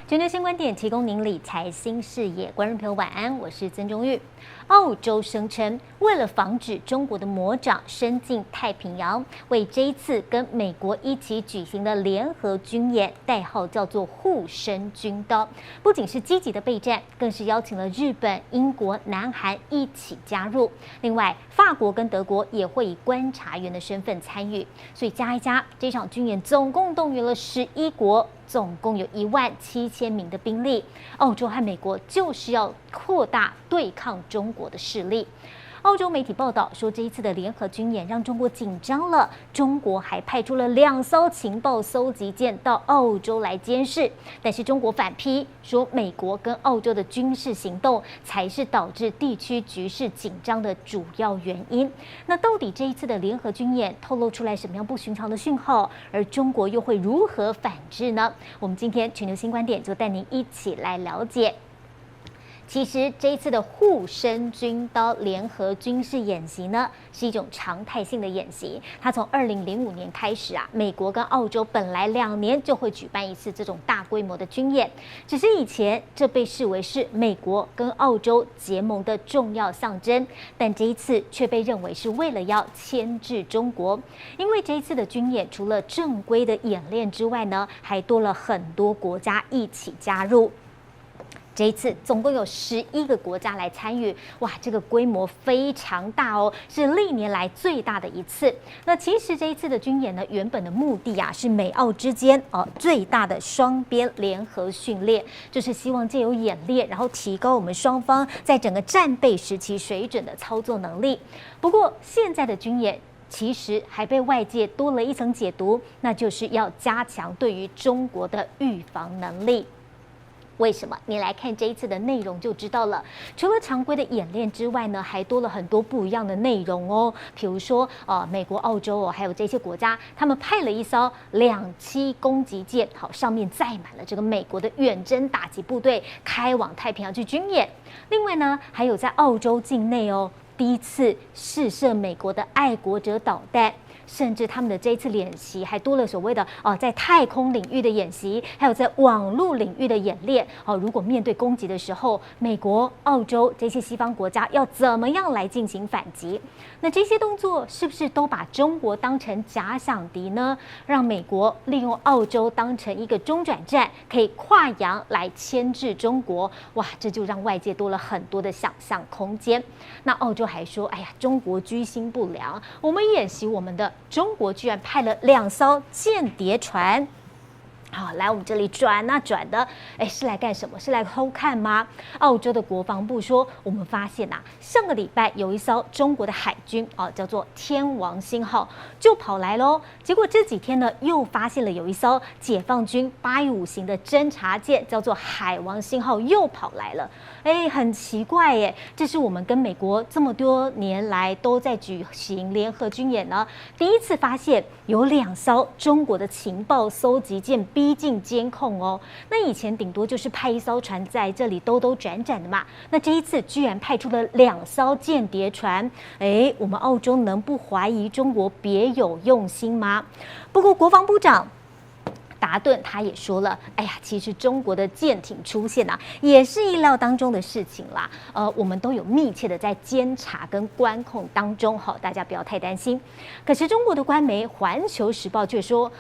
全球新观点提供您理财新视野，观众朋友晚安，我是曾中玉。澳洲声称，为了防止中国的魔掌伸进太平洋，为这一次跟美国一起举行的联合军演，代号叫做护身军刀，不仅是积极的备战，更是邀请了日本、英国、南韩一起加入。另外，法国跟德国也会以观察员的身份参与。所以加一加，这场军演总共动员了11国。总共有17000名的兵力，澳洲和美国就是要扩大对抗中国的势力。澳洲媒体报道说，这一次的联合军演让中国紧张了，中国还派出了2艘情报搜集舰到澳洲来监视。但是中国反批说，美国跟澳洲的军事行动才是导致地区局势紧张的主要原因。那到底这一次的联合军演透露出来什么样不寻常的讯号？而中国又会如何反制呢？我们今天全球新观点就带您一起来了解。其实这一次的护身军刀联合军事演习呢，是一种常态性的演习。它从2005年开始啊，美国跟澳洲本来2年就会举办一次这种大规模的军演，只是以前这被视为是美国跟澳洲结盟的重要象征，但这一次却被认为是为了要牵制中国。因为这一次的军演除了正规的演练之外呢，还多了很多国家一起加入。这一次总共有11个国家来参与，哇，这个规模非常大哦，是历年来最大的一次。那其实这一次的军演呢，原本的目的啊，是美澳之间最大的双边联合训练，就是希望借由演练，然后提高我们双方在整个战备时期水准的操作能力。不过现在的军演其实还被外界多了一层解读，那就是要加强对于中国的预防能力。为什么？你来看这一次的内容就知道了。除了常规的演练之外呢，还多了很多不一样的内容哦。比如说，美国、澳洲还有这些国家，他们派了一艘2栖攻击舰，好，上面载满了这个美国的远征打击部队，开往太平洋去军演。另外呢，还有在澳洲境内第一次试射美国的爱国者导弹。甚至他们的这一次演习还多了所谓的在太空领域的演习，还有在网络领域的演练。如果面对攻击的时候，美国、澳洲这些西方国家要怎么样来进行反击？那这些动作是不是都把中国当成假想敌呢？让美国利用澳洲当成一个中转站，可以跨洋来牵制中国。哇，这就让外界多了很多的想象空间。那澳洲还说，哎呀，中国居心不良，我们演习我们的。中国居然派了2艘间谍船，好，来我们这里转啊转的，是来干什么？是来偷看吗？澳洲的国防部说，我们发现上个礼拜有一艘中国的海军叫做天王星号就跑来喽。结果这几天呢，又发现了有一艘解放军815型的侦察舰叫做海王星号又跑来了。很奇怪耶，这是我们跟美国这么多年来都在举行联合军演呢，第一次发现有2艘中国的情报搜集舰逼近监控哦。那以前顶多就是派1艘船在这里兜兜转转的嘛，那这一次居然派出了2艘间谍船，我们澳洲能不怀疑中国别有用心吗？不过国防部长达顿他也说了，其实中国的舰艇出现也是意料当中的事情啦。我们都有密切的在监察跟观控当中，大家不要太担心。可是中国的官媒《环球时报》却说，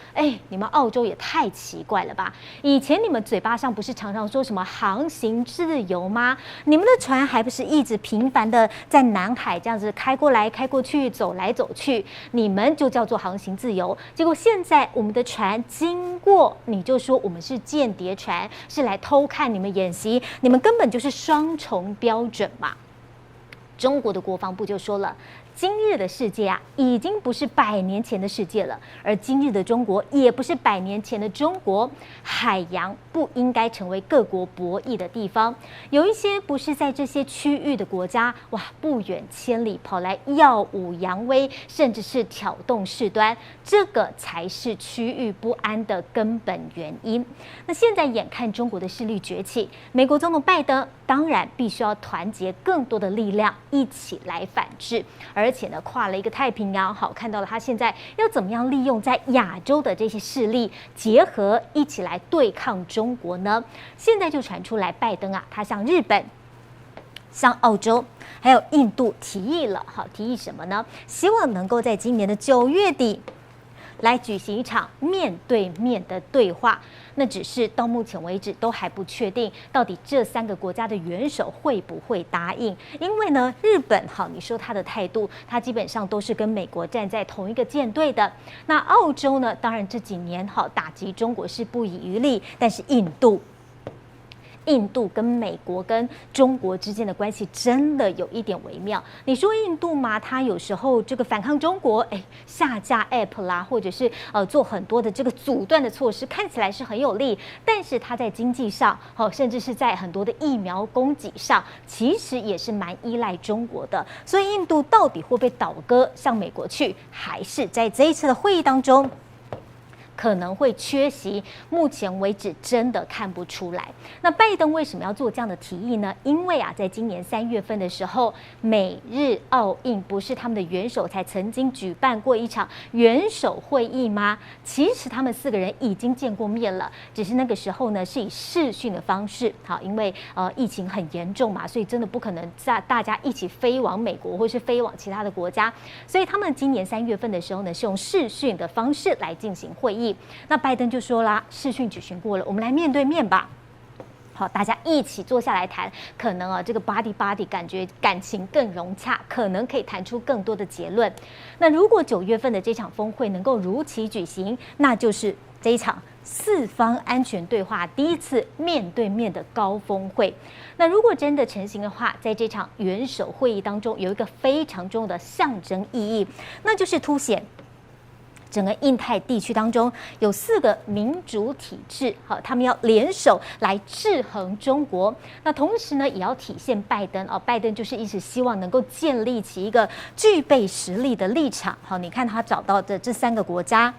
你们澳洲也太奇怪了吧？以前你们嘴巴上不是常常说什么航行自由吗？你们的船还不是一直频繁的在南海这样子开过来开过去，走来走去，你们就叫做航行自由。结果现在我们的船经过你就说我们是间谍船，是来偷看你们演习，你们根本就是双重标准嘛。中国的国防部就说了，今日的世界已经不是100年前的世界了，而今日的中国也不是100年前的中国。海洋不应该成为各国博弈的地方，有一些不是在这些区域的国家，不远千里跑来耀武扬威，甚至是挑动事端，这个才是区域不安的根本原因。那现在眼看中国的势力崛起，美国总统拜登当然必须要团结更多的力量，一起来反制。而而且呢跨了一个太平洋，好看到了他现在要怎么样利用在亚洲的这些势力结合一起来对抗中国呢？现在就传出来，拜登啊，他向日本、向澳洲还有印度提议了，好，提议什么呢？希望能够在今年的9月底来举行一场面对面的对话。那只是到目前为止都还不确定，到底这3个国家的元首会不会答应？因为呢，日本好，你说他的态度，他基本上都是跟美国站在同一个舰队的。那澳洲呢，当然这几年好打击中国是不遗余力，但是印度跟美国跟中国之间的关系真的有一点微妙。你说印度嘛，它有时候这个反抗中国，下架 App 啦，或者是做很多的这个阻断的措施，看起来是很有利，但是它在经济上，甚至是在很多的疫苗供给上，其实也是蛮依赖中国的。所以印度到底会不会倒戈向美国去，还是在这一次的会议当中可能会缺席，目前为止真的看不出来。那拜登为什么要做这样的提议呢？因为啊，在今年3月份的时候，美日澳印不是他们的元首才曾经举办过一场元首会议吗？其实他们4个人已经见过面了，只是那个时候呢是以视讯的方式，好，因为疫情很严重嘛，所以真的不可能在大家一起飞往美国或是飞往其他的国家，所以他们今年3月份的时候呢是用视讯的方式来进行会议。那拜登就说啦，视讯举行过了，我们来面对面吧。好，大家一起坐下来谈，可能这个 body 感觉感情更融洽，可能可以谈出更多的结论。那如果9月份的这场峰会能够如期举行，那就是这一场4方安全对话第一次面对面的高峰会。那如果真的成型的话，在这场元首会议当中有一个非常重要的象征意义，那就是凸显整个印太地区当中有4个民主体制，好，他们要联手来制衡中国。那同时呢，也要体现拜登拜登就是一直希望能够建立起一个具备实力的立场。好，你看他找到的这3个国家，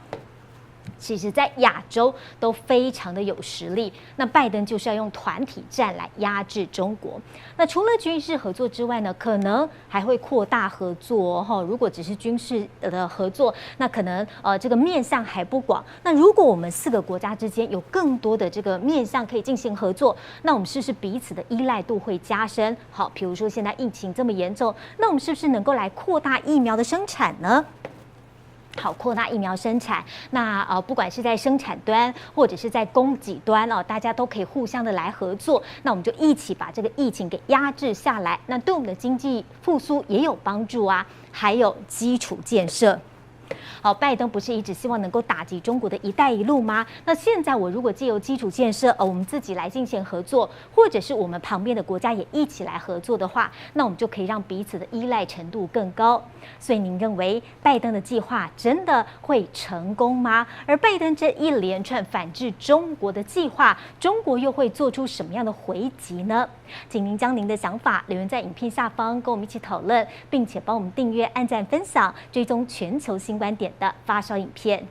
其实在亚洲都非常的有实力。那拜登就是要用团体战来压制中国。那除了军事合作之外呢，可能还会扩大合作如果只是军事的合作，那可能这个面向还不广。那如果我们4个国家之间有更多的这个面向可以进行合作，那我们是不是彼此的依赖度会加深？好，比如说现在疫情这么严重，那我们是不是能够来扩大疫苗的生产呢？好，扩大疫苗生产，那不管是在生产端或者是在供给端大家都可以互相的来合作，那我们就一起把这个疫情给压制下来，那对我们的经济复苏也有帮助啊。还有基础建设。好，拜登不是一直希望能够打击中国的一带一路吗？那现在我如果借由基础建设，我们自己来进行合作，或者是我们旁边的国家也一起来合作的话，那我们就可以让彼此的依赖程度更高。所以您认为拜登的计划真的会成功吗？而拜登这一连串反制中国的计划，中国又会做出什么样的回击呢？请您将您的想法留言在影片下方，跟我们一起讨论，并且帮我们订阅、按赞、分享，追踪全球新观点的发烧影片。